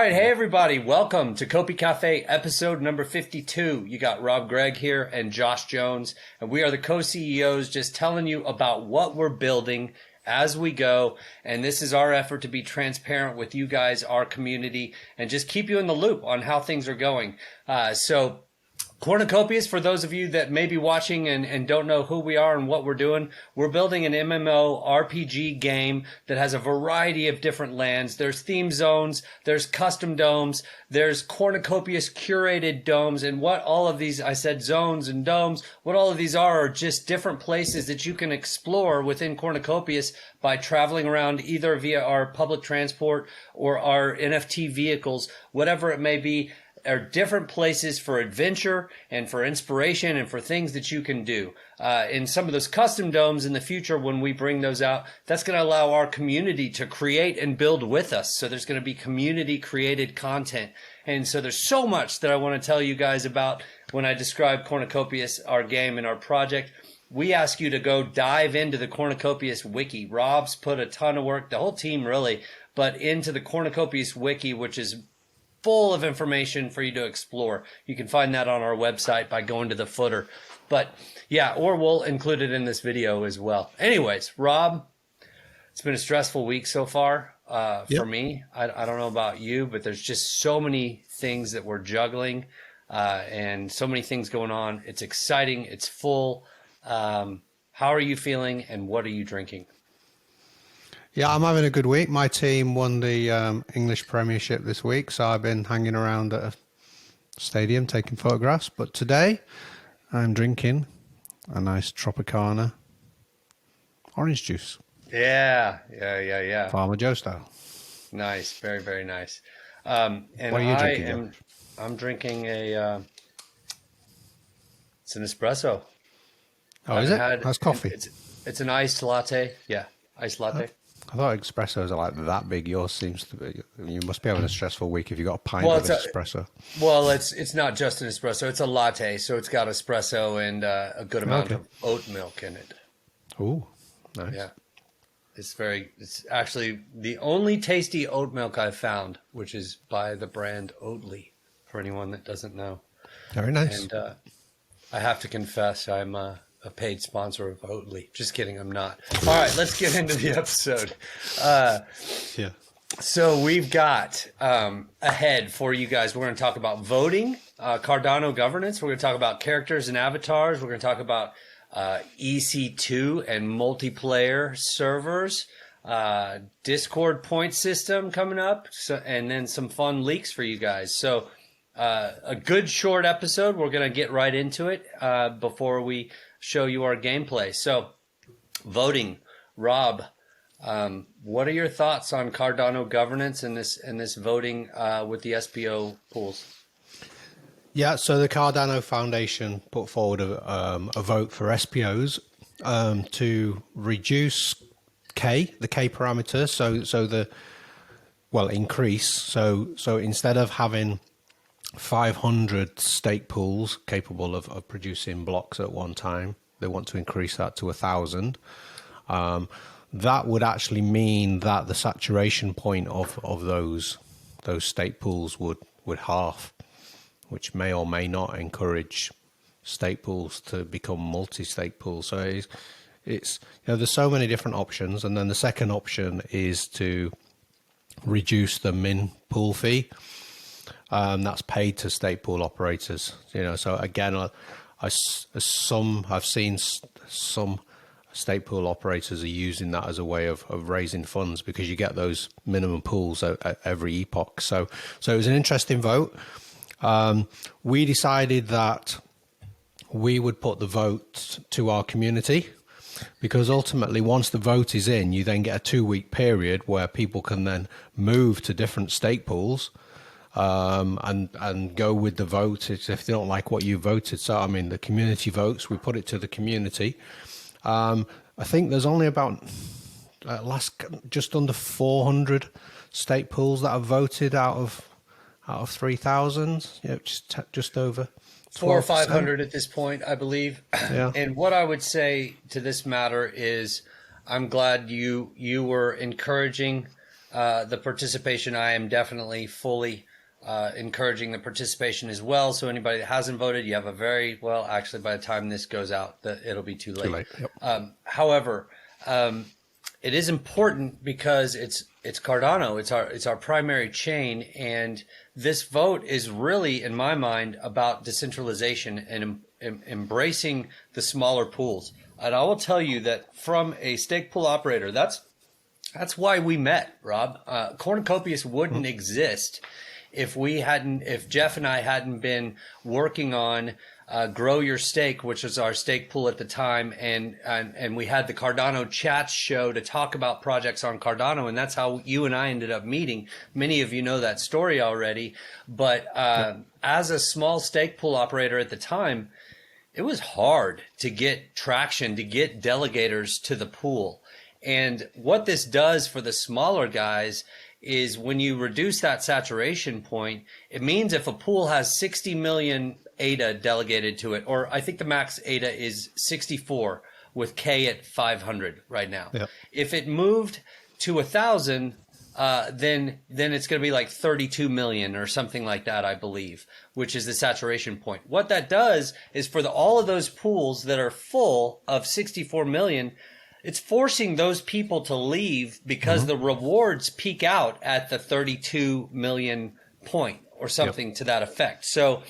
right, hey everybody, welcome to Copi Cafe episode number 52. You got Rob Gregg here and Josh Jones, and we are the co-CEOs just telling you about what we're building as we go. And this is our effort to be transparent with you guys, our community, and just keep you in the loop on how things are going. So Cornucopias, for those of you that may be watching and don't know who we are and what we're doing, we're building an MMORPG game that has a variety of different lands. There's theme zones, there's custom domes, there's Cornucopias curated domes, and what all of these, I said zones and domes, what all of these are just different places that you can explore within Cornucopias by traveling around either via our public transport or our NFT vehicles, whatever it may be. Are different places for adventure and for inspiration and for things that you can do. In some of those custom domes in the future, when we bring those out, that's going to allow our community to create and build with us. So there's going to be community created content. And so there's so much that I want to tell you guys about when I describe Cornucopias, our game and our project. We ask you to go dive into the Cornucopias wiki. Rob's put a ton of work, the whole team really, but into the Cornucopias wiki, which is full of information for you to explore. You can find that on our website by going to the footer. But yeah, or we'll include it in this video as well. Anyways, Rob, it's been a stressful week so far for me. I don't know about you, but there's just so many things that we're juggling and so many things going on. It's exciting. It's full. How are you feeling and what are you drinking? Yeah, I'm having a good week. My team won the English Premiership this week, so I've been hanging around at a stadium taking photographs. But today, I'm drinking a nice Tropicana orange juice. Yeah. Farmer Joe style. Nice, very, very nice. And what are you drinking? I'm drinking it's an espresso. Oh, is it? That's coffee. It's an iced latte. Yeah, iced latte. I thought espressos are like that big. Yours seems to be. You must be having a stressful week if you got a pint of espresso. Well, it's not just an espresso. It's a latte, so it's got espresso and a good amount of oat milk in it. Ooh, nice. Yeah, it's actually the only tasty oat milk I've found, which is by the brand Oatly. For anyone that doesn't know. Very nice. And I have to confess, I'm a paid sponsor of Oatly. Just kidding, I'm not. All right, let's get into the episode. So we've got ahead for you guys, we're going to talk about voting, Cardano governance. We're going to talk about characters and avatars. We're going to talk about EC2 and multiplayer servers, Discord point system coming up, and then some fun leaks for you guys. So a good short episode. We're going to get right into it before we show you our gameplay. So, voting, Rob, what are your thoughts on Cardano governance and this voting with the SPO pools? Yeah, so the Cardano Foundation put forward a vote for SPOs to reduce the K parameter. Increase. So instead of having 500 stake pools capable of producing blocks at one time, they want to increase that to 1,000. That would actually mean that the saturation point of those stake pools would halve, which may or may not encourage stake pools to become multi-stake pools. So it's there's so many different options, and then the second option is to reduce the min pool fee. That's paid to stake pool operators. So again, I've seen some stake pool operators are using that as a way of raising funds because you get those minimum pools at every epoch. So it was an interesting vote. We decided that we would put the vote to our community because ultimately once the vote is in, you then get a 2-week period where people can then move to different stake pools. And go with the vote if they don't like what you voted. So, I mean, the community votes, we put it to the community. I think there's only about just under 400 stake pools that have voted out of 3,000. Yeah, just over 400 or 500 at this point, I believe. Yeah. And what I would say to this matter is, I'm glad you were encouraging the participation. I am definitely fully encouraging the participation as well. So anybody that hasn't voted, you have a very well. Actually, by the time this goes out, it'll be too late. Too late. Yep. However, it is important because it's Cardano. It's our primary chain, and this vote is really, in my mind, about decentralization and embracing the smaller pools. And I will tell you that from a stake pool operator, that's why we met, Rob. Cornucopias wouldn't exist if Jeff and I hadn't been working on Grow Your Stake, which was our stake pool at the time, and we had the Cardano Chats show to talk about projects on Cardano, and that's how you and I ended up meeting. Many of you know that story already, but as a small stake pool operator at the time, it was hard to get traction, to get delegators to the pool. And what this does for the smaller guys is when you reduce that saturation point, it means if a pool has 60 million ADA delegated to it, or I think the max ADA is 64 with K at 500 right now. Yep. If it moved to 1,000, then it's going to be like 32 million or something like that, I believe, which is the saturation point. What that does is for all of those pools that are full of 64 million, it's forcing those people to leave because the rewards peak out at the 32 million point or something to that effect. So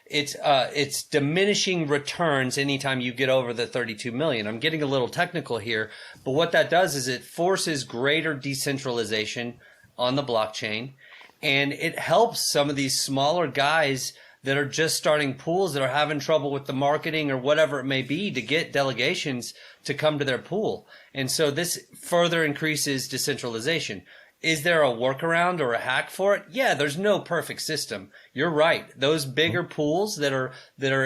it's diminishing returns anytime you get over the 32 million. I'm getting a little technical here, but what that does is it forces greater decentralization on the blockchain, and it helps some of these smaller guys that are just starting pools that are having trouble with the marketing or whatever it may be to get delegations to come to their pool. And so this further increases decentralization. Is there a workaround or a hack for it? Yeah, there's no perfect system. You're right. Those bigger pools that are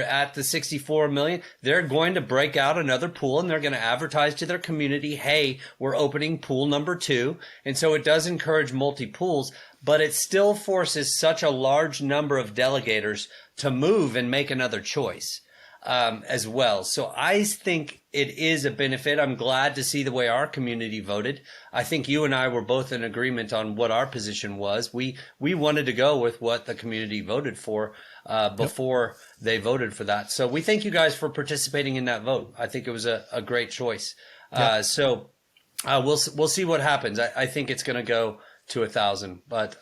at the 64 million, they're going to break out another pool and they're going to advertise to their community, hey, we're opening pool number 2. And so it does encourage multi-pools, but it still forces such a large number of delegators to move and make another choice as well. So I think it is a benefit. I'm glad to see the way our community voted. I think you and I were both in agreement on what our position was. We wanted to go with what the community voted for before they voted for that. So we thank you guys for participating in that vote. I think it was a great choice. So we'll see what happens. I think it's going to go to 1,000. But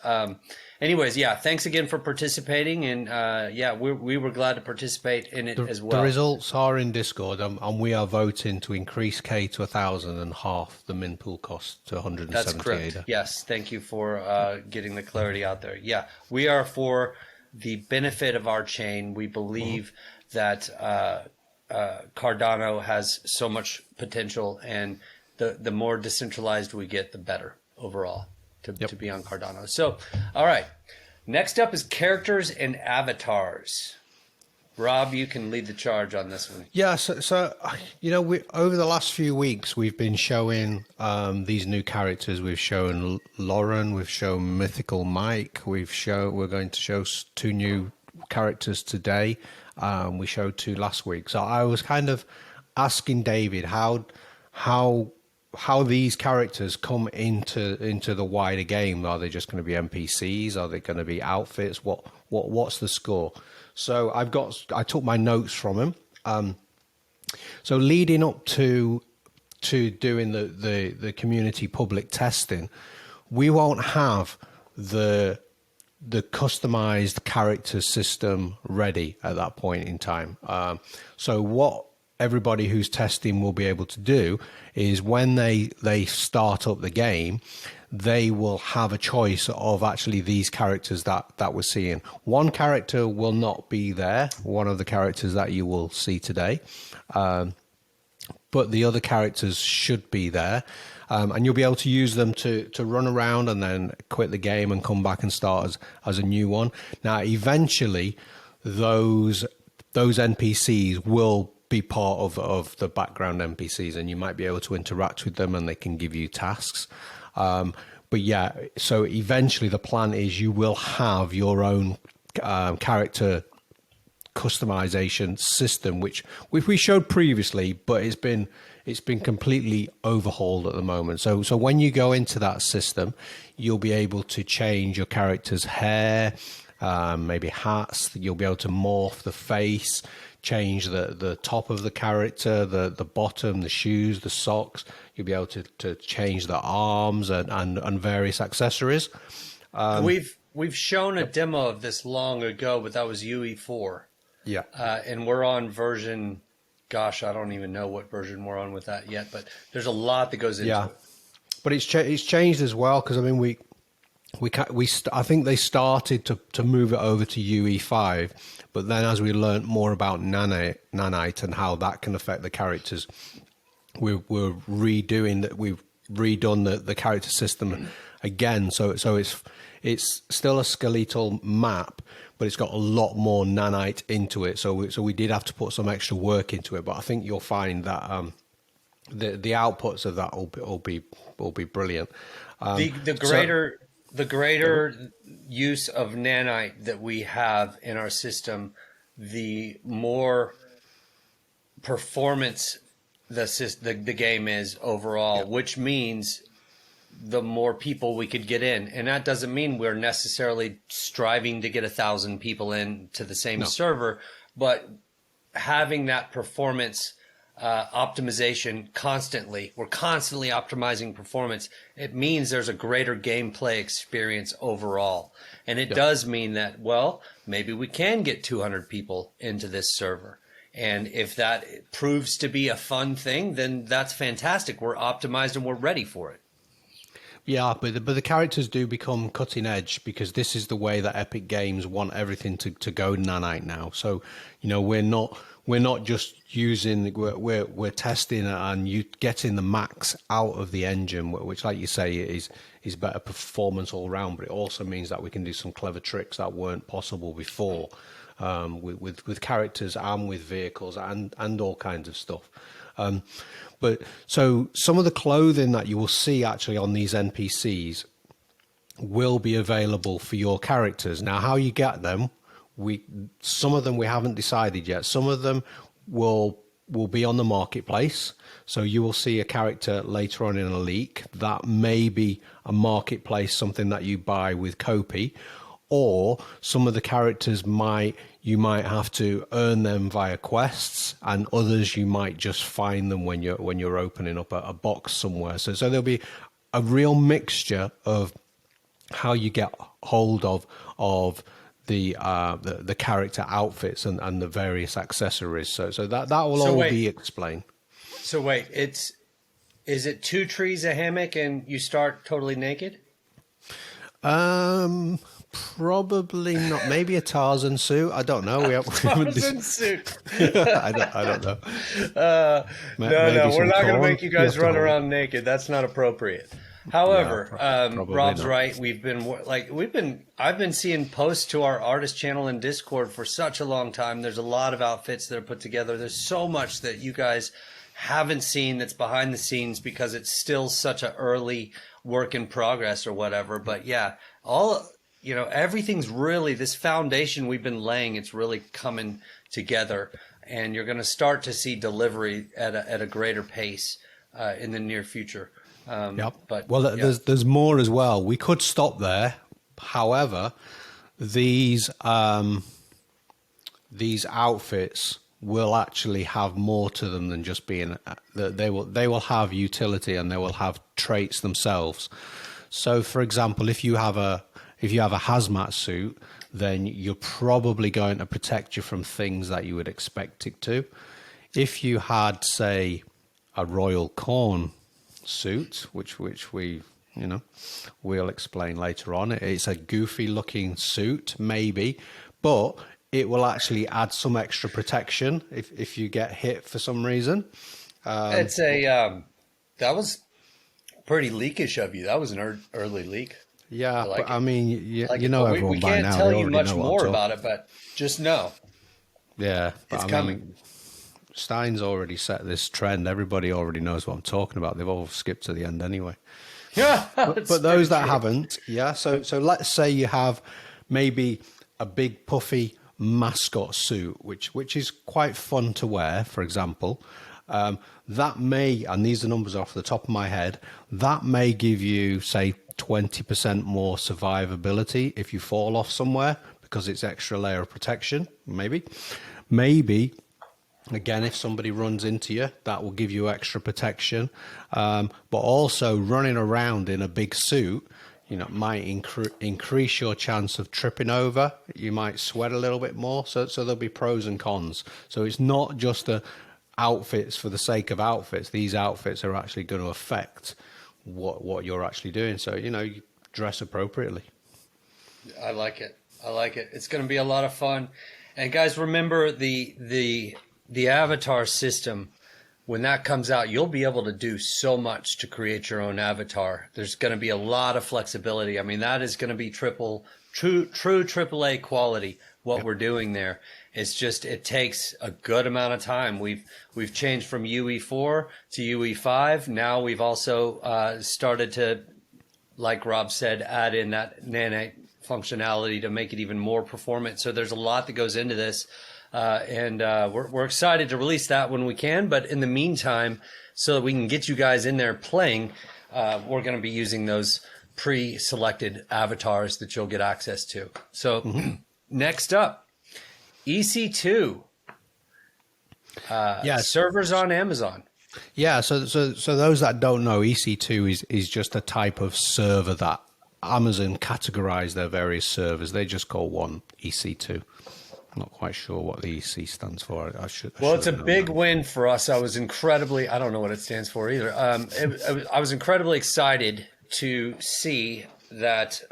anyways, thanks again for participating. And we were glad to participate in it as well. The results are in Discord, and we are voting to increase K to 1,000 and half the min pool cost to 170 That's correct. ADA. Yes, thank you for getting the clarity out there. Yeah, we are for the benefit of our chain. We believe that Cardano has so much potential, and the more decentralized we get, the better overall to be on Cardano. So, all right. Next up is characters and avatars. Rob, you can lead the charge on this one. Yeah, so we over the last few weeks we've been showing these new characters. We've shown Lauren, we've shown Mythical Mike, we're going to show 2 new characters today. We showed 2 last week. So I was kind of asking David how these characters come into the wider game. Are they just going to be NPCs? Are they going to be outfits? What's the score? So I took my notes from him. So leading up to doing the community public testing, we won't have the customized character system ready at that point in time. So what everybody who's testing will be able to do is when they start up the game, they will have a choice of actually these characters that we're seeing. One character will not be there, one of the characters that you will see today, but the other characters should be there. And you'll be able to use them to run around and then quit the game and come back and start as a new one. Now, eventually, those NPCs will be part of the background NPCs, and you might be able to interact with them and they can give you tasks. But yeah, so eventually the plan is you will have your own character customization system, which we showed previously, but it's been completely overhauled at the moment. So when you go into that system, you'll be able to change your character's hair, maybe hats. You'll be able to morph the face, change the top of the character, the bottom, the shoes, the socks. You'll be able to change the arms and various accessories. We've shown a demo of this long ago, but that was UE4. Yeah. And we're on version, gosh, I don't even know what version we're on with that yet, but there's a lot that goes into it. But it's changed as well, because I mean I think they started to move it over to UE5, but then as we learned more about nanite and how that can affect the characters, we're redoing that. We've redone the character system again, so it's still a skeletal map, but it's got a lot more nanite into it. So we did have to put some extra work into it, but I think you'll find that the outputs of that will be brilliant. The greater use of nanite that we have in our system, the more performance the game is overall, which means the more people we could get in. And that doesn't mean we're necessarily striving to get 1,000 people in to the same server, but having that performance optimization constantly. We're constantly optimizing performance. It means there's a greater gameplay experience overall. And it does mean that, well, maybe we can get 200 people into this server. And if that proves to be a fun thing, then that's fantastic. We're optimized and we're ready for it. Yeah, but the characters do become cutting edge, because this is the way that Epic Games want everything to go nanite now. So, we're not just using, we're testing and getting the max out of the engine, which, like you say, is better performance all around. But it also means that we can do some clever tricks that weren't possible before, with characters and with vehicles and all kinds of stuff. But so some of the clothing that you will see actually on these NPCs will be available for your characters. Now, how you get them, some of them we haven't decided yet. Some of them will be on the marketplace. So you will see a character later on in a leak that may be a marketplace, something that you buy with Copi, or some of the characters you might have to earn them via quests, and others you might just find them when you're opening up a box somewhere. So there'll be a real mixture of how you get hold of the character outfits and the various accessories. So that will all be explained. So wait, is it 2 trees, a hammock, and you start totally naked? Probably not. Maybe a Tarzan suit. I don't know. Tarzan suit. I don't know. No, we're not going to make you guys run around naked. That's not appropriate. However, Rob's right. I've been seeing posts to our artist channel in Discord for such a long time. There's a lot of outfits that are put together. There's so much that you guys haven't seen that's behind the scenes, because it's still such an early work in progress or whatever. But yeah, everything's really, this foundation we've been laying, it's really coming together, and you're going to start to see delivery at a greater pace in the near future. But there's more as well. We could stop there. However, these outfits will actually have more to them than just being. They will have utility, and they will have traits themselves. So, for example, if you have a hazmat suit, then you're probably going to protect you from things that you would expect it to. If you had, say, a royal corn suit, which we'll explain later on, it's a goofy looking suit, maybe, but it will actually add some extra protection if you get hit for some reason. That was pretty leakish of you. That was an early leak. Yeah, but I mean, everyone we by now. We can't tell you much more about it, but just know. Yeah, but it's coming. Stein's already set this trend. Everybody already knows what I'm talking about. They've all skipped to the end anyway. Yeah, but those that haven't, so let's say you have maybe a big puffy mascot suit, which is quite fun to wear, for example, that may, and these are numbers off the top of my head, that may give you, say, 20% more survivability if you fall off somewhere because it's extra layer of protection, maybe. Again, if somebody runs into you, that will give you extra protection. But also running around in a big suit, might increase your chance of tripping over. You might sweat a little bit more. So there'll be pros and cons. So it's not just outfits for the sake of outfits. These outfits are actually going to affect what you're actually doing. So, you dress appropriately. I like it. It's going to be a lot of fun. And guys, remember the avatar system. When that comes out, you'll be able to do so much to create your own avatar. There's going to be a lot of flexibility. I mean, that is going to be true AAA quality, what we're doing there. It's just, it takes a good amount of time. We've changed from UE4 to UE5. Now we've also started to, like Rob said, add in that nanite functionality to make it even more performant. So there's a lot that goes into this. And we're excited to release that when we can. But in the meantime, so that we can get you guys in there playing, we're going to be using those pre-selected avatars that you'll get access to. So next up, EC2. Servers on Amazon. Yeah, so those that don't know, EC2 is just a type of server that Amazon categorize their various servers. They just call one EC2. I'm not quite sure what the EC stands for. Well, it's a big win for us. I was I don't know what it stands for either. I was incredibly excited to see that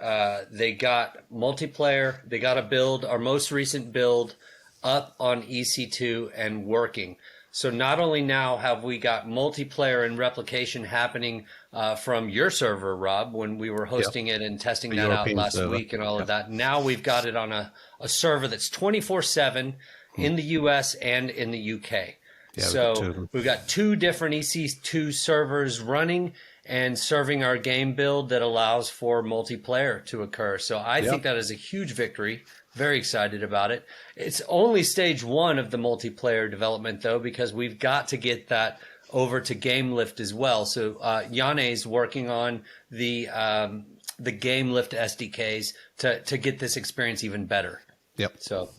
they got multiplayer. They got a build, our most recent build, up on EC2 and working. So not only now have we got multiplayer and replication happening from your server, Rob, when we were hosting it and testing that out last week and all of that. Now we've got it on a server that's 24/7 in the US and in the UK. Yeah, so we've got two different EC2 servers running and serving our game build that allows for multiplayer to occur. So I think that is a huge victory. Very excited about it. It's only stage one of the multiplayer development, though, because we've got to get that over to GameLift as well. So Yane's working on the GameLift SDKs to get this experience even better. Yep. So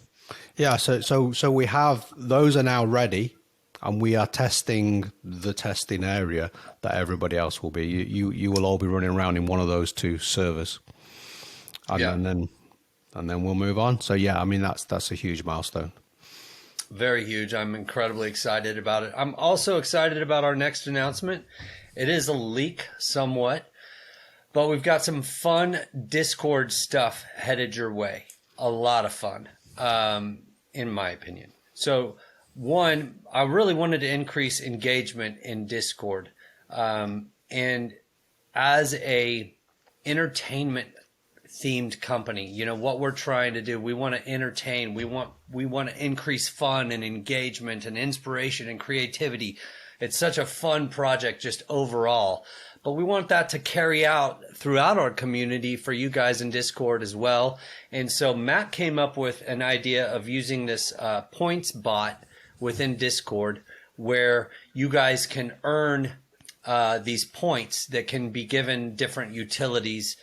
we have those are now ready, and we are testing the testing area that everybody else will be. You will all be running around in one of those two servers, and then we'll move on. So I mean that's a huge milestone. Very huge. I'm incredibly excited about it. I'm also excited about our next announcement. It is a leak somewhat, but we've got some fun Discord stuff headed your way. A lot of fun, in my opinion. So one, I really wanted to increase engagement in Discord. And as a entertainment themed company, what we're trying to do, we want to entertain, we want to increase fun and engagement and inspiration and creativity. It's such a fun project just overall, but we want that to carry out throughout our community for you guys in Discord as well. And so Matt came up with an idea of using this points bot within Discord where you guys can earn these points that can be given different utilities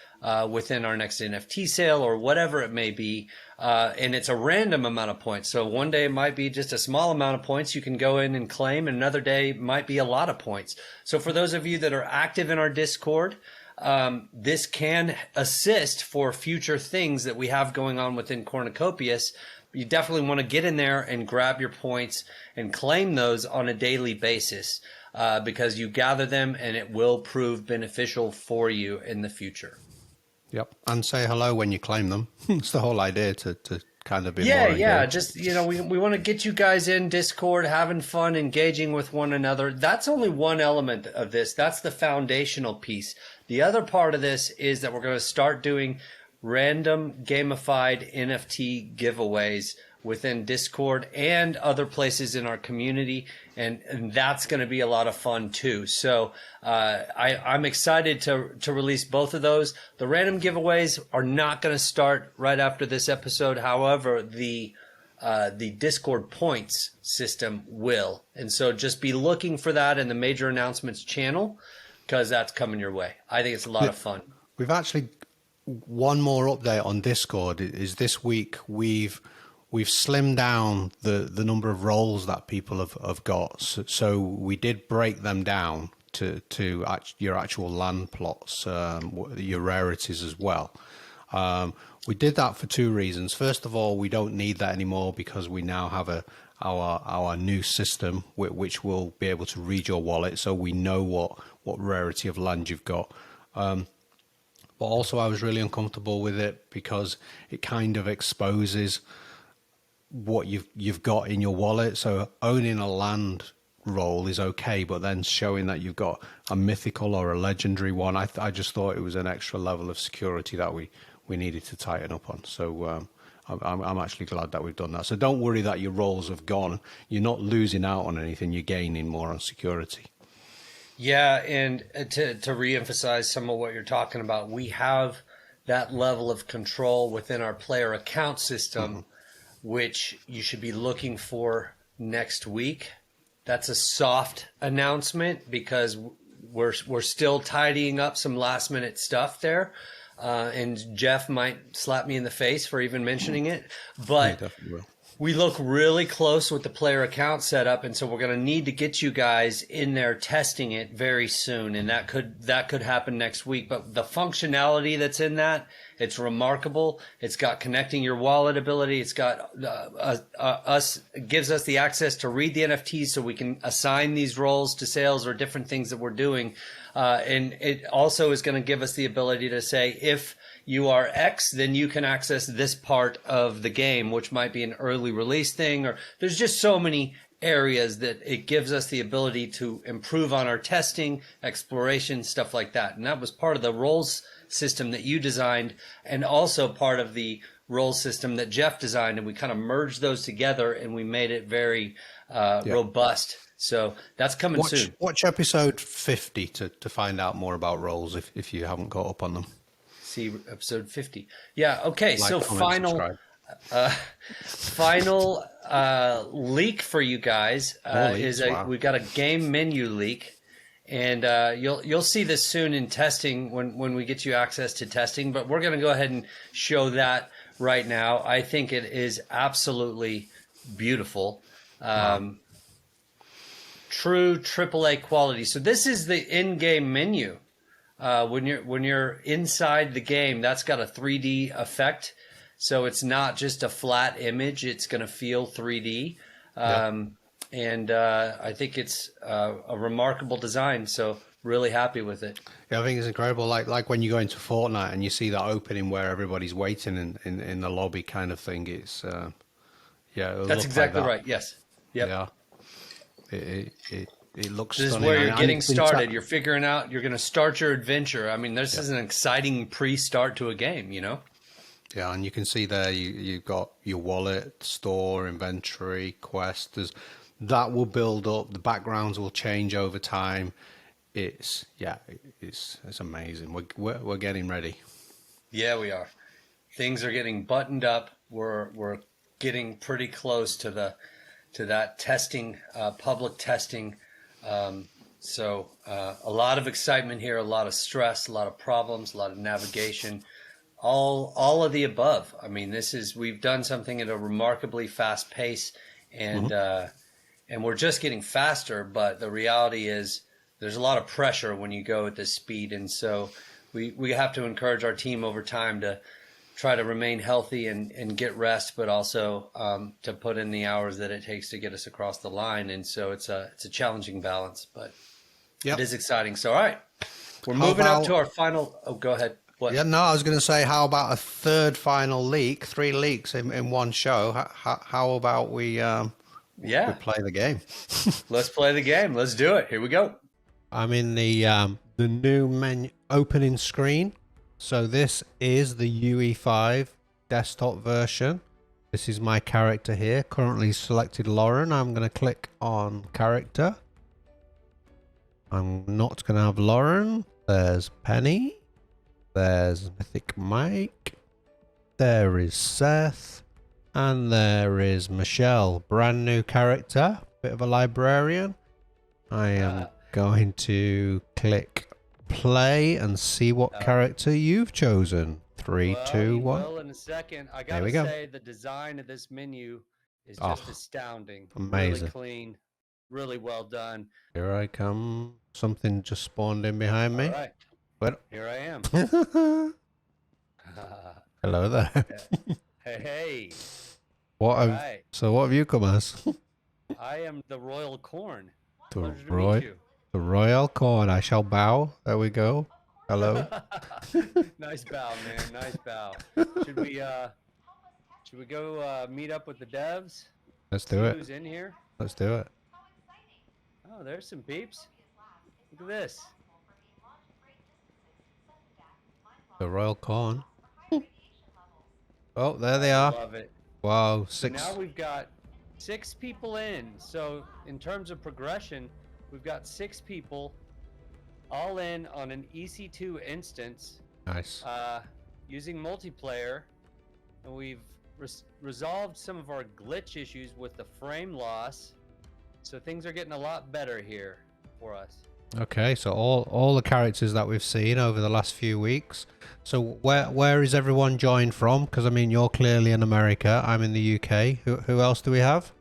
within our next NFT sale or whatever it may be. And it's a random amount of points. So one day it might be just a small amount of points you can go in and claim, and another day might be a lot of points. So for those of you that are active in our Discord, this can assist for future things that we have going on within Cornucopias. You definitely want to get in there and grab your points and claim those on a daily basis because you gather them and it will prove beneficial for you in the future. Yep. And say hello when you claim them. It's the whole idea to kind of be more engaged. Yeah. Just, we want to get you guys in Discord, having fun, engaging with one another. That's only one element of this. That's the foundational piece. The other part of this is that we're going to start doing random gamified NFT giveaways within Discord and other places in our community. And that's going to be a lot of fun too. So I'm excited to release both of those. The random giveaways are not going to start right after this episode. However, the the Discord points system will. And so just be looking for that in the major announcements channel, because that's coming your way. I think it's a lot of fun. We've actually, one more update on Discord is this week we've slimmed down the number of roles that people have got. So we did break them down to your actual land plots, your rarities as well. We did that for two reasons. First of all, we don't need that anymore because we now have our new system which will be able to read your wallet, so we know what rarity of land you've got. But also I was really uncomfortable with it because it kind of exposes what you've got in your wallet. So owning a land role is okay, but then showing that you've got a mythical or a legendary one, I just thought it was an extra level of security that we needed to tighten up on. So I'm actually glad that we've done that. So don't worry that your roles have gone. You're not losing out on anything. You're gaining more on security. Yeah, and to re-emphasize some of what you're talking about, we have that level of control within our player account system, which you should be looking for next week. That's a soft announcement because we're still tidying up some last minute stuff there. And Jeff might slap me in the face for even mentioning it, but we look really close with the player account setup, and so we're going to need to get you guys in there testing it very soon, and that could happen next week. But the functionality that's in that, it's remarkable. It's got connecting your wallet ability. It's got gives us the access to read the NFTs so we can assign these roles to sales or different things that we're doing. And it also is going to give us the ability to say, if you are X, then you can access this part of the game, which might be an early release thing, or there's just so many areas that it gives us the ability to improve on our testing, exploration, stuff like that. And that was part of the roles system that you designed, and also part of the roles system that Jeff designed. And we kind of merged those together and we made it very robust. So that's coming soon. Watch episode 50 to find out more about roles if you haven't got up on them. See episode 50. Yeah. Okay. So comment, final leak for you guys we've got a game menu leak, and you'll see this soon in testing when we get you access to testing. But we're going to go ahead and show that right now. I think it is absolutely beautiful. True AAA quality. So this is the in-game menu. When you're inside the game, that's got a 3D effect. So it's not just a flat image. It's going to feel 3D. And I think it's a remarkable design. So really happy with it. Yeah, I think it's incredible. Like when you go into Fortnite and you see that opening where everybody's waiting in the lobby kind of thing. It's that's exactly right. Yes. Yep. Yeah. It looks This stunning. is where you're getting started. You're figuring out, you're going to start your adventure. I mean, this is an exciting pre-start to a game, you know? Yeah, and you can see there you've got your wallet, store, inventory, quest. That will build up. The backgrounds will change over time. It's amazing. We're getting ready. Yeah, we are. Things are getting buttoned up. We're getting pretty close to that testing, public testing. So a lot of excitement here, a lot of stress, a lot of problems, a lot of navigation, all of the above. I mean, we've done something at a remarkably fast pace, and we're just getting faster. But the reality is there's a lot of pressure when you go at this speed. And so we have to encourage our team over time to try to remain healthy and get rest, but also to put in the hours that it takes to get us across the line. And so it's a challenging balance, but it is exciting. So, all right, we're moving up to our final. Oh, go ahead. What? Yeah, no, I was going to say, how about a third final leak? 3 leaks in one show. How about we play the game? Let's play the game. Let's do it. Here we go. I'm in the new menu opening screen. So this is the UE5 desktop version. This is my character here. Currently selected Lauren. I'm going to click on character. I'm not going to have Lauren. There's Penny. There's Mythic Mike. There is Seth. And there is Michelle, brand new character, bit of a librarian. I am going to click play and see what character you've chosen. 3, 2, 1. Well, in a second. I gotta say the design of this menu is just astounding. Amazing. Really clean, really well done. Here I come. Something just spawned in behind me. All right. But here I am. Hello there. Hey. So what have you come as? I am the Royal Corn. The Royal Corn. I shall bow. There we go. Hello. Nice bow, man. Nice bow. Should we go meet up with the devs? Let's do it. Who's in here? Let's do it. Oh, there's some peeps. Look at this. The Royal Corn. Oh, there they are. Love it. Wow, 6. So now we've got 6 people in. So in terms of progression, we've got 6 people all in on an EC2 instance. Nice. Using multiplayer, and we've resolved some of our glitch issues with the frame loss. So things are getting a lot better here for us. Okay, so all the characters that we've seen over the last few weeks. So where is everyone joined from? Because I mean, you're clearly in America. I'm in the UK. Who else do we have?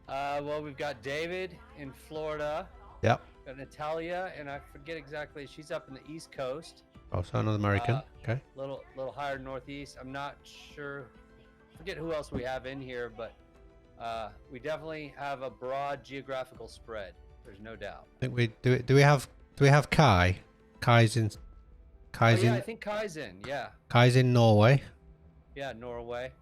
Well, we've got David in Florida. Yep. Got Natalia, and I forget exactly. She's up in the East Coast. Oh, so another American. Okay. Little higher northeast. I'm not sure. Forget who else we have in here, but we definitely have a broad geographical spread. There's no doubt. I think we do. Do we have Kai? Kai's in. I think Kai's in. Yeah. Kai's in Norway. Yeah, Norway.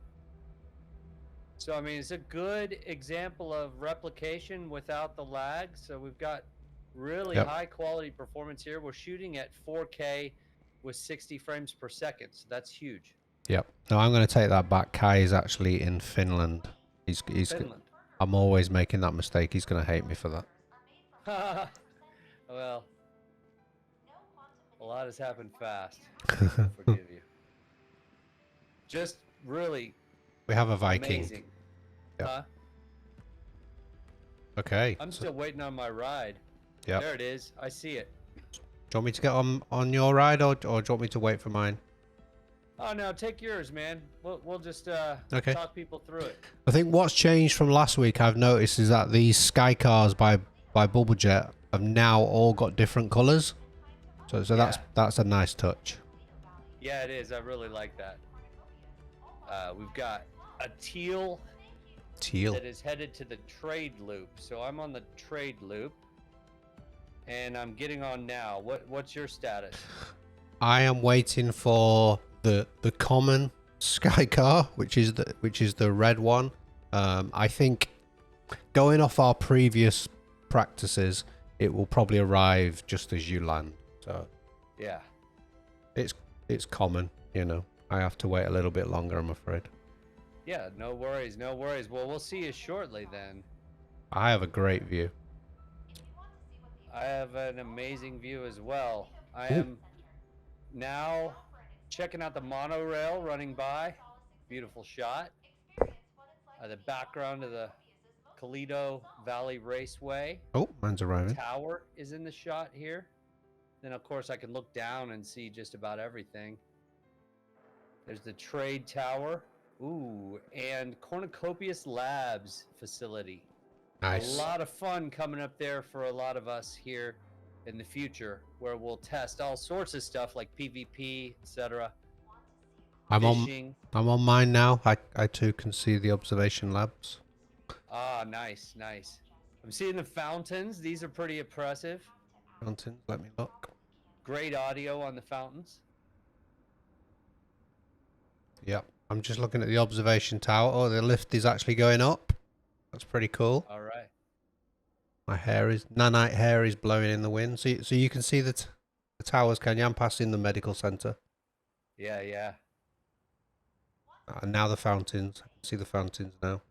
So I mean, it's a good example of replication without the lag. So we've got really high quality performance here. We're shooting at 4K with 60 frames per second. So that's huge. Yep. No, I'm going to take that back. Kai is actually in Finland. He's Finland. I'm always making that mistake. He's going to hate me for that. Well, a lot has happened fast. Forgive you. Just really. We have a Viking. Amazing. Yep. Huh? Okay. I'm still waiting on my ride. Yeah. There it is. I see it. Do you want me to get on your ride, or do you want me to wait for mine? Oh no, take yours, man. We'll just talk people through it. I think what's changed from last week, I've noticed, is that these sky cars by Bubblejet have now all got different colors. So that's a nice touch. Yeah, it is. I really like that. We've got a teal that is headed to the trade loop. So I'm on the trade loop, and I'm getting on now. What's your status? I am waiting for the common sky car, which is the red one. I think going off our previous practices, it will probably arrive just as you land. So yeah, it's common, you know. I have to wait a little bit longer, I'm afraid. Yeah, no worries, no worries. Well, we'll see you shortly then. I have a great view. I have an amazing view as well. I am now checking out the monorail running by. Beautiful shot. The background of the Toledo Valley Raceway. Oh, mine's arriving. Tower is in the shot here. Then, of course, I can look down and see just about everything. There's the trade tower. Ooh, and Cornucopias Labs facility. Nice. A lot of fun coming up there for a lot of us here in the future, where we'll test all sorts of stuff like PvP, etc. I'm on mine now. I too can see the observation labs. Ah, nice, nice. I'm seeing the fountains. These are pretty impressive. Fountains, let me look. Great audio on the fountains. Yep. I'm just looking at the observation tower. Oh, the lift is actually going up. That's pretty cool. All right. My nanite hair is blowing in the wind. So you can see the towers, can you? I'm passing the medical center. Yeah, yeah. And now the fountains. I can see the fountains now.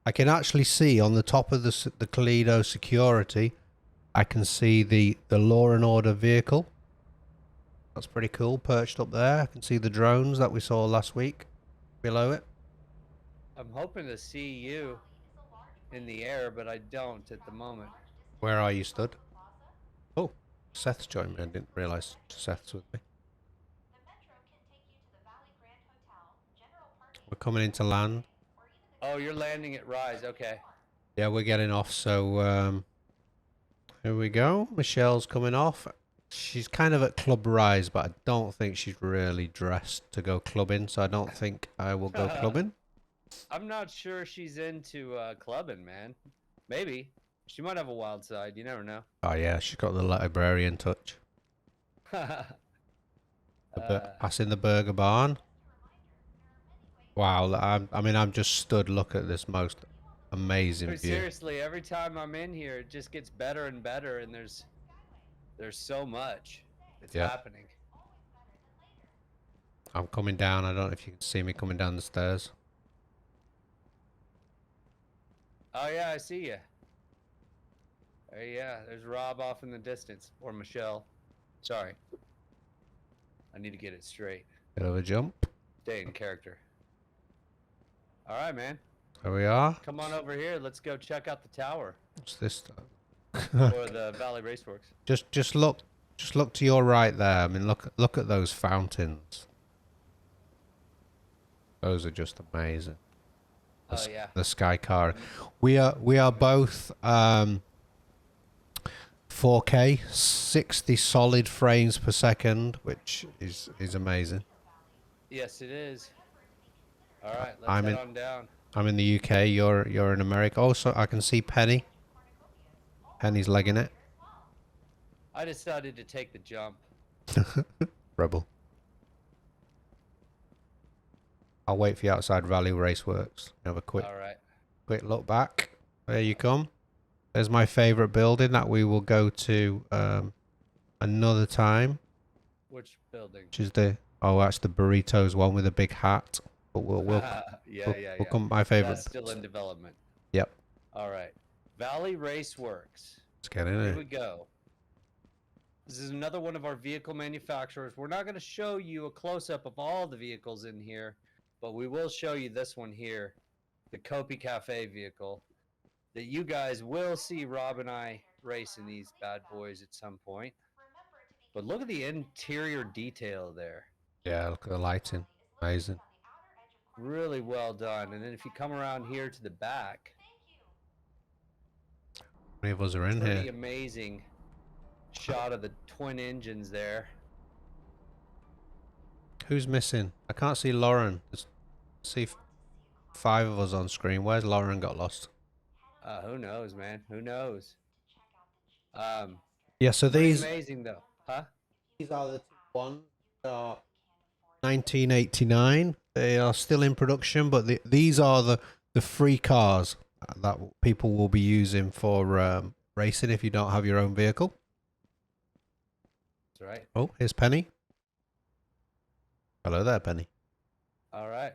I can actually see on the top of the Toledo security, I can see the Law and Order vehicle. That's pretty cool, perched up there. I can see the drones that we saw last week below it. I'm hoping to see you in the air, but I don't at the moment. Where are you stood? Oh, Seth's joined me. I didn't realise Seth's with me. We're coming into land. Oh, you're landing at Rise. Okay. Yeah, we're getting off. So here we go. Michelle's coming off. She's kind of at Club Rise, but I don't think she's really dressed to go clubbing. So I don't think I will go clubbing. I'm not sure she's into clubbing, man. Maybe. She might have a wild side. You never know. Oh yeah, she's got the librarian touch. Passing the burger barn. Wow, I mean, I'm just stood. Look at this most amazing view. Seriously, every time I'm in here, it just gets better and better, and there's so much that's happening. I'm coming down. I don't know if you can see me coming down the stairs. Oh yeah, I see you. Yeah, there's Rob off in the distance, or Michelle. Sorry. I need to get it straight. Bit of a jump. Stay in character. All right, man. There we are. Come on over here. Let's go check out the tower. What's this? Or the Valley Raceworks. Just look to your right there. I mean, look at those fountains. Those are just amazing. Oh yeah. The Sky Car. We are both 4K, 60 solid frames per second, which is amazing. Yes, it is. All right, let's head on down. I'm in the UK. You're in America. Also, I can see Penny. Penny's legging it. I decided to take the jump. Rebel. I'll wait for you outside Valley Raceworks. Have a quick look back. There you come. There's my favourite building that we will go to another time. Which building? Which is that's the burritos one with a big hat. But we'll come. My favourite. That's still in development. Yep. All right. Valley Raceworks. Let's get in Here we go. This is another one of our vehicle manufacturers. We're not going to show you a close-up of all the vehicles in here, but we will show you this one here, the Copi Cafe vehicle, that you guys will see Rob and I racing these bad boys at some point. But look at the interior detail there. Yeah, look at the lighting. Amazing. Really well done. And then if you come around here to the back, how many of us are in here? Pretty amazing shot of the twin engines there. Who's missing? I can't see Lauren. See 5 of us on screen. Where's Lauren got lost? Who knows, man? Who knows? Yeah, so these amazing though, huh? These are the two ones. 1989. They are still in production, but these are the free cars that people will be using for racing if you don't have your own vehicle. That's right. Oh, here's Penny. Hello there, Penny. All right,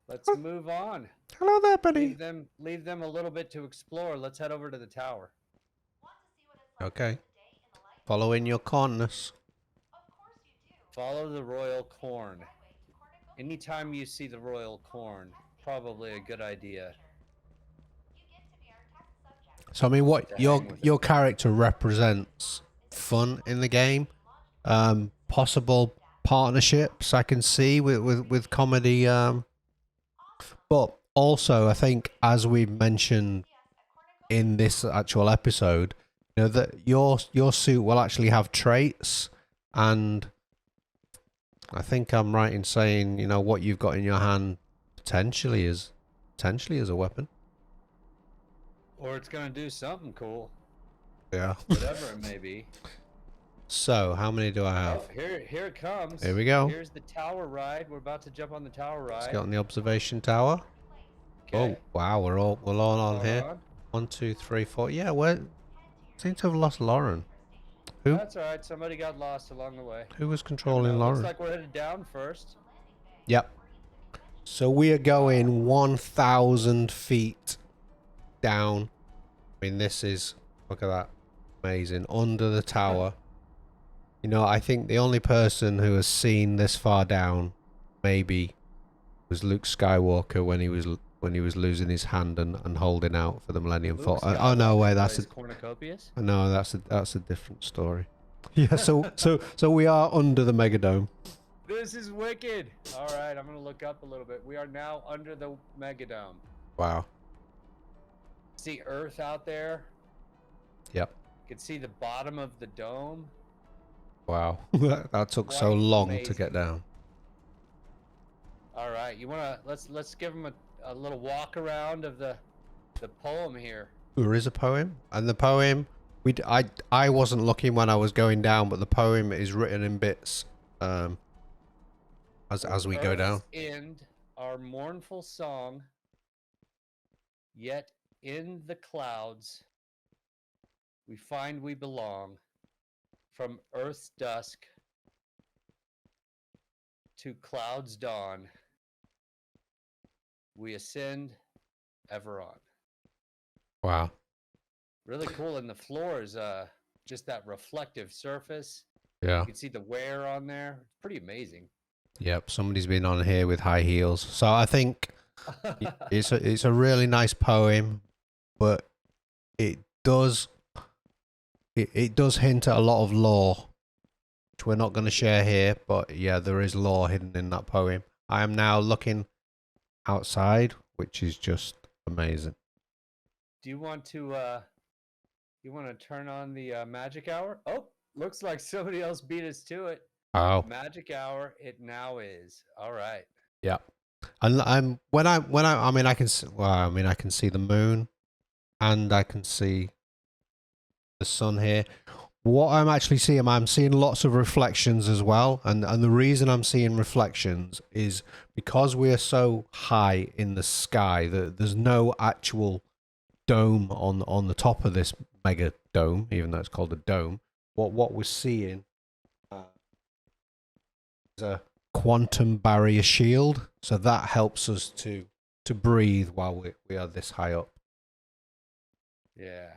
let's move on. Hello there, Penny. Leave them a little bit to explore. Let's head over to the tower. Okay. Following your corners. Follow the royal corn. Anytime you see the royal corn, probably a good idea. So I mean, what your character represents fun in the game, possible partnerships I can see with comedy, but also I think, as we mentioned in this actual episode, you know, that your suit will actually have traits, and I think I'm right in saying, you know, what you've got in your hand potentially is a weapon. Or it's gonna do something cool. Yeah. Whatever it may be. So, how many do I have? Oh, here it comes. Here we go. Here's the tower ride. We're about to jump on the tower ride. Let's get on the observation tower. Okay. Oh, wow, we're all on here. 1, 2, 3, 4. Yeah, we seem to have lost Lauren. Who? That's all right. Somebody got lost along the way. Who was controlling Lauren? Looks like we're headed down first. Yep. So we are going 1,000 feet down. I mean, this is, look at that, amazing. Under the tower. You know, I think the only person who has seen this far down, maybe, was Luke Skywalker when he was when he was losing his hand and holding out for the Millennium Falcon. Luke Oh no, wait, Skywalker plays Cornucopias? no, that's a different story. Yeah, so we are under the Megadome. This is wicked. All right, I'm gonna look up a little bit. We are now under the Megadome. Wow. See Earth out there. Yep. You can see the bottom of the dome. Wow. That took so Quite long amazing. to get down. All right, you wanna let's give them a little walk around of the poem here. There is a poem, and the poem I wasn't looking when I was going down, but the poem is written in bits as we go down. End our mournful song, yet in the clouds we find we belong. From Earth's dusk to clouds' dawn, we ascend ever on. Wow. Really cool, and the floor is just that reflective surface. Yeah. You can see the wear on there. It's pretty amazing. Yep. Somebody's been on here with high heels, so I think it's a really nice poem, but it does hint at a lot of lore, which we're not going to share here. But yeah, there is lore hidden in that poem. I am now looking outside, which is just amazing. Do you want to turn on the magic hour? Oh, looks like somebody else beat us to it. Oh, Magic hour, it now is. All right. yeah. And I mean, I can see the moon, and I can see the sun here. What I'm actually seeing, I'm seeing lots of reflections as well, and the reason I'm seeing reflections is because we are so high in the sky that there's no actual dome on the top of this mega dome, even though it's called a dome. What we're seeing is a quantum barrier shield, so that helps us to breathe while we are this high up. Yeah.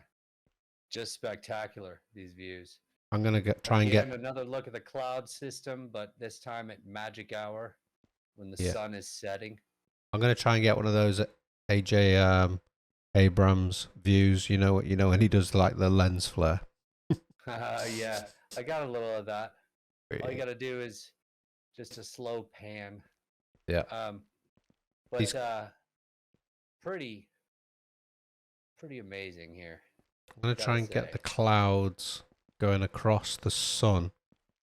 Just spectacular, these views. I'm gonna try and get another look at the cloud system, but this time at magic hour when the sun is setting. I'm gonna try and get one of those AJ Abrams views. You know when he does like the lens flare. Yeah, I got a little of that. All you gotta do is just a slow pan. Yeah. But pretty amazing here. I'm going to try and get the clouds going across the sun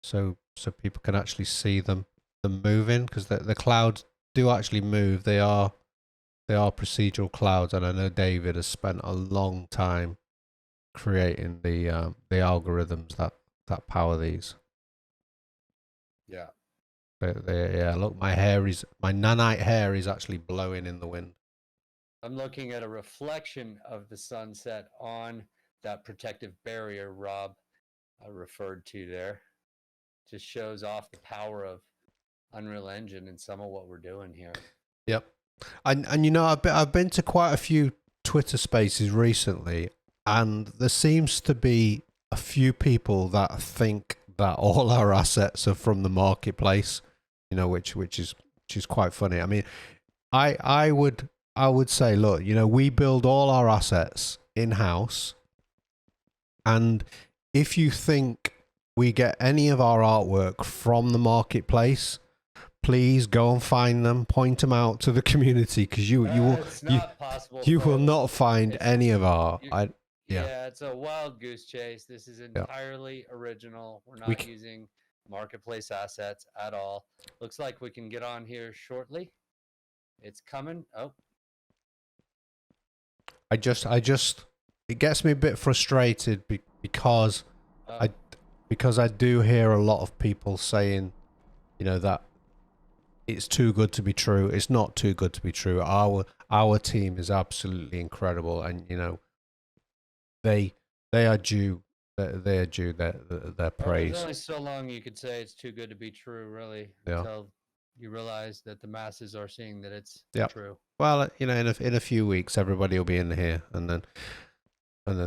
so people can actually see them moving, because the clouds do actually move. They are procedural clouds, and I know David has spent a long time creating the algorithms that power these. Yeah. Yeah, look, my nanite hair is actually blowing in the wind. I'm looking at a reflection of the sunset on that protective barrier Rob referred to there. Just shows off the power of Unreal Engine and some of what we're doing here. Yep. And I've been to quite a few Twitter spaces recently, and there seems to be a few people that think that all our assets are from the marketplace, which is quite funny. I mean, I would say, look, we build all our assets in-house, and if you think we get any of our artwork from the marketplace, please go and find them, point them out to the community, because you will not find any of our. Yeah, it's a wild goose chase. This is entirely original. We're not using marketplace assets at all. Looks like we can get on here shortly. It's coming. Oh. I just it gets me a bit frustrated because I do hear a lot of people saying, that it's too good to be true. It's not too good to be true. Our team is absolutely incredible, and they are due their praise. There's only so long you could say it's too good to be true, really, until you realize that the masses are seeing that it's true. Well, in a few weeks, everybody will be in here, and then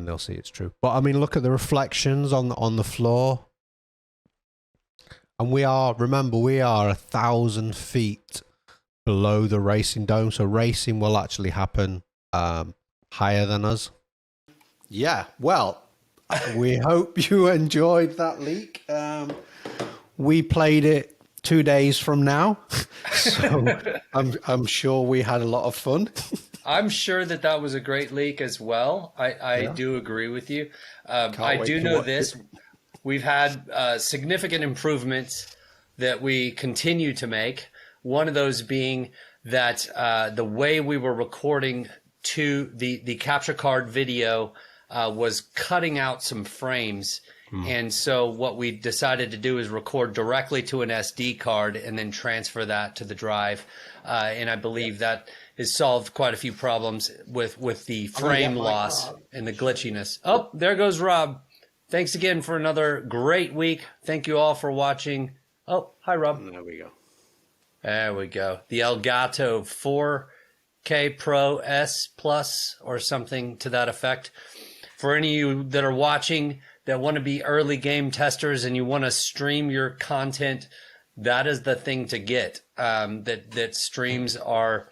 they'll see it's true. But I mean, look at the reflections on the floor, and we are 1,000 feet below the racing dome. So racing will actually happen higher than us. Yeah, well, we hope you enjoyed that leak. We played it 2 days from now, so I'm sure we had a lot of fun. I'm sure that was a great leak as well. I do agree with you. I do know this. We've had significant improvements that we continue to make. One of those being that the way we were recording to the capture card video was cutting out some frames. And so what we decided to do is record directly to an SD card and then transfer that to the drive. And I believe that has solved quite a few problems with the frame loss and the glitchiness. Oh, there goes Rob. Thanks again for another great week. Thank you all for watching. Oh, hi, Rob. There we go. There we go. The Elgato 4K Pro S Plus or something to that effect. For any of you that are watching that want to be early game testers and you want to stream your content, that is the thing to get. That streams our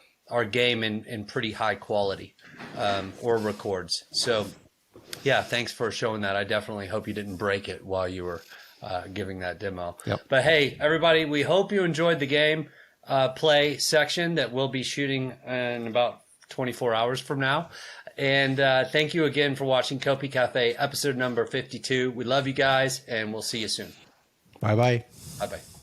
game in pretty high quality, or records. So, yeah, thanks for showing that. I definitely hope you didn't break it while you were giving that demo. Yep. But hey, everybody, we hope you enjoyed the game play section that we'll be shooting in about 24 hours from now. And thank you again for watching Copi Cafe, episode number 52. We love you guys, and we'll see you soon. Bye-bye. Bye-bye.